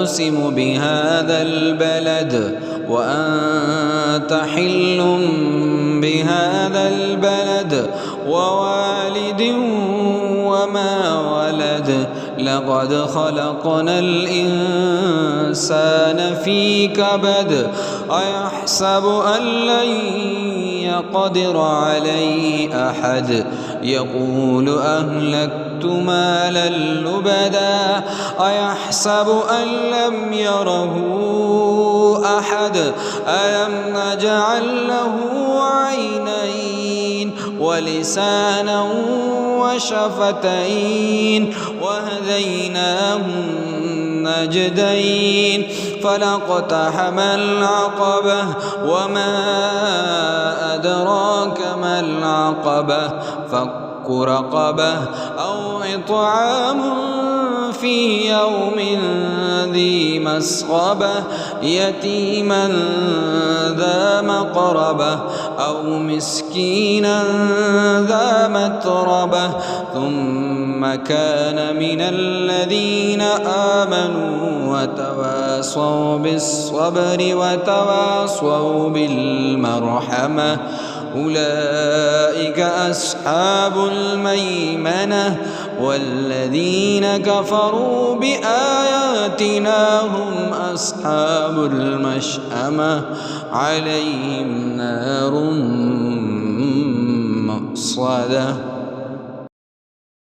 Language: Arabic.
أقسم بهذا البلد وأنت حل بهذا البلد ووالد وما ولد لقد خلقنا الإنسان في كبد أيحسب أن لن يقدر عليه أحد يقول أهلكت مالا لبدا أيحسب أن لم يره أحد ألم نجعل له عينين ولسانا وشفتين وهديناه النجدين فلاقتحم العقبة وما أدراك ما العقبة فك رقبة أو إطعام في يوم ذي مسغبة يتيما ذا مقربة أو مسكينا ذا متربة ثم كان من الذين آمنوا وتواصوا بالصبر وتواصوا بالمرحمة أولئك أصحاب الميمنة والذين كفروا بآياتنا هم أصحاب المشأمة عليهم نار مؤصدة.